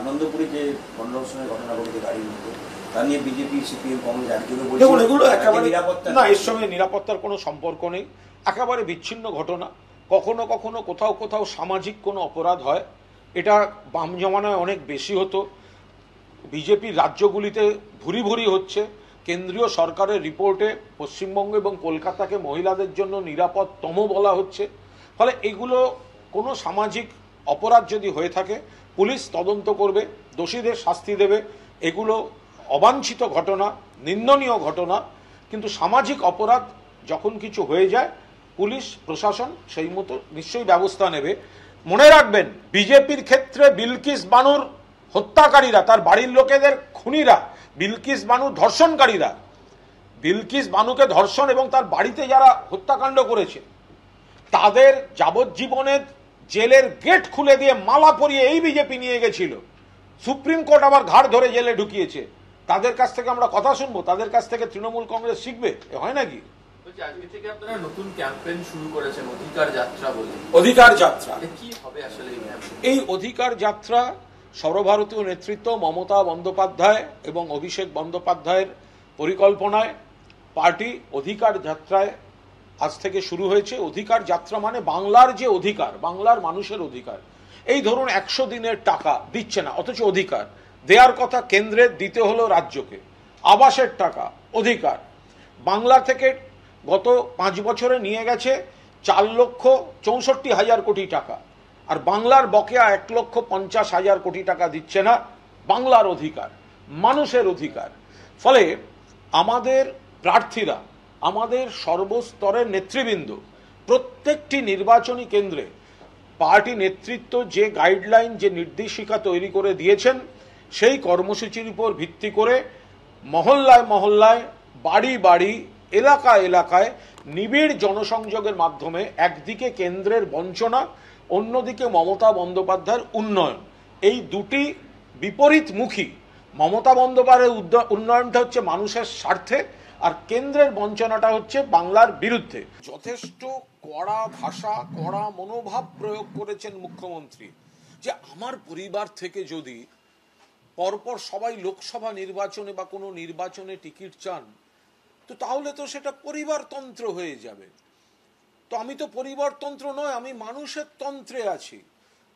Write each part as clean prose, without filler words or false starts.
আনন্দপুরে যে গণধর্ষণের ঘটনা ঘটেছে গাড়ির মধ্যে, তা নিয়ে বিজেপি, সিপিএম, কংগ্রেস একযোগে বলছে এগুলো একেবারে নিরাপত্তা না, এর সঙ্গে নিরাপত্তার কোনো সম্পর্ক নেই, একেবারে বিচ্ছিন্ন ঘটনা। কখনো কখনো কোথাও কোথাও সামাজিক কোনো অপরাধ হয়, এটা বাম জমানায় অনেক বেশি হতো, বিজেপির রাজ্যগুলিতে ভুরি ভুরি হচ্ছে। কেন্দ্রীয় সরকারের রিপোর্টে পশ্চিমবঙ্গ এবং কলকাতাকে মহিলাদের জন্য নিরাপদতম বলা হচ্ছে। ফলে এগুলো কোনো সামাজিক অপরাধ যদি হয়ে থাকে পুলিশ তদন্ত করবে, দোষীদের শাস্তি দেবে। এগুলো অবাঞ্ছিত ঘটনা, নিন্দনীয় ঘটনা, কিন্তু সামাজিক অপরাধ যখন কিছু হয়ে যায় পুলিশ প্রশাসন সেই মতো নিশ্চয়ই ব্যবস্থা নেবে। মনে রাখবেন, বিজেপির ক্ষেত্রে বিলকিস বানুর হত্যাকারীরা, তার বাড়ির লোকেদের খুনিরা, বিলকিস বানুর ধর্ষণকারীরা, বিলকিস বানুকে ধর্ষণ এবং তার বাড়িতে যারা হত্যাকাণ্ড করেছে তাদের যাবজ্জীবনের জেলের গেট খুলে দিয়ে মালা পরিয়ে এই বিজেপি নিয়ে গেছিল। সুপ্রিম কোর্ট আবার ঘাড় ধরে জেলে ঢুকিয়েছে। তাদের কাছ থেকে আমরা কথা শুনবো, তাদের কাছ থেকে তৃণমূল কংগ্রেস শিখবে? হয় নাকি? আজকে থেকে আপনারা নতুন ক্যাম্পেইন শুরু করেছেন, অধিকার যাত্রা বলে। অধিকার যাত্রা কি হবে আসলে এই অধিকার যাত্রা? সর্বভারতীয় নেতৃত্ব মমতা বন্দ্যোপাধ্যায় এবং অভিষেক বন্দ্যোপাধ্যায়ের পরিকল্পনায় পার্টি অধিকার যাত্রায় আজ থেকে শুরু হয়েছে। অধিকার যাত্রা মানে বাংলার যে অধিকার, বাংলার মানুষের অধিকার। এই ধরুন 100 দিনের টাকা দিচ্ছে না, অথচ অধিকার দেওয়ার কথা কেন্দ্রের, দিতে হলো রাজ্যকে। আবাসের টাকা অধিকার। বাংলা থেকে গত 5 বছরে নিয়ে গেছে 4,64,000 কোটি টাকা, আর বাংলার বকেয়া 1,50,000 কোটি টাকা দিচ্ছে না। বাংলার অধিকার, মানুষের অধিকার। ফলে আমাদের প্রার্থীরা, আমাদের সর্বস্তরের নেতৃবৃন্দ প্রত্যেকটি নির্বাচনী কেন্দ্রে পার্টি নেতৃত্ব যে গাইডলাইন, যে নির্দেশিকা তৈরি করে দিয়েছেন, সেই কর্মসূচির উপর ভিত্তি করে মহল্লায় মহল্লায়, বাড়ি বাড়ি, এলাকা এলাকায় নিবিড় জনসংযোগের মাধ্যমে একদিকে কেন্দ্রের বঞ্চনা, অন্যদিকে মমতা বন্দ্যোপাধ্যায়ের উন্নয়ন, এই দুটি বিপরীতমুখী। মমতা বন্দ্যোপাধ্যায়ের উন্নয়নটা হচ্ছে মানুষের স্বার্থে, আর কেন্দ্রের বঞ্চনাটা হচ্ছে বাংলার বিরুদ্ধে। যথেষ্ট কড়া ভাষা, কড়া মনোভাব প্রয়োগ করেছেন মুখ্যমন্ত্রী, যে আমার পরিবার থেকে যদি পরপর সবাই লোকসভা নির্বাচনে বা কোনো নির্বাচনে টিকিট চান, তো তাহলে তো সেটা পরিবারতন্ত্র হয়ে যাবে। তো আমি তো পরিবারতন্ত্র নয়, আমি মানুষের তন্ত্রে আছি,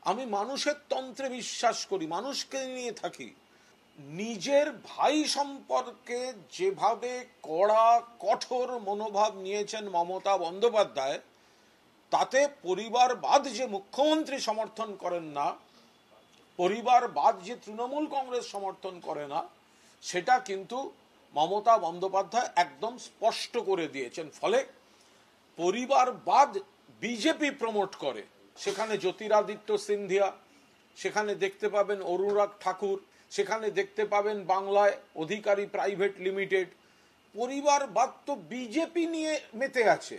আমি মানুষের তন্ত্রে বিশ্বাস করি, মানুষকে নিয়ে থাকি। নিজের ভাই সম্পর্কে যেভাবে কড়া কঠোর মনোভাব নিয়েছেন মমতা বন্দ্যোপাধ্যায়, তাতে পরিবারবাদ যে মুখ্যমন্ত্রী সমর্থন করেন না, পরিবারবাদ যে তৃণমূল কংগ্রেস সমর্থন করে না, সেটা কিন্তু মমতা বন্দ্যোপাধ্যায় একদম স্পষ্ট করে দিয়েছেন। ফলে পরিবারবাদ বিজেপি প্রমোট করে, সেখানে জ্যোতিরাদিত্য সিন্ধিয়া, সেখানে দেখতে পাবেন অনুরাগ ঠাকুর, সেখানে দেখতে পাবেন বাংলায় অধিকারী প্রাইভেট লিমিটেড। পরিবারবাদ তো বিজেপি নিয়ে মেতে আছে।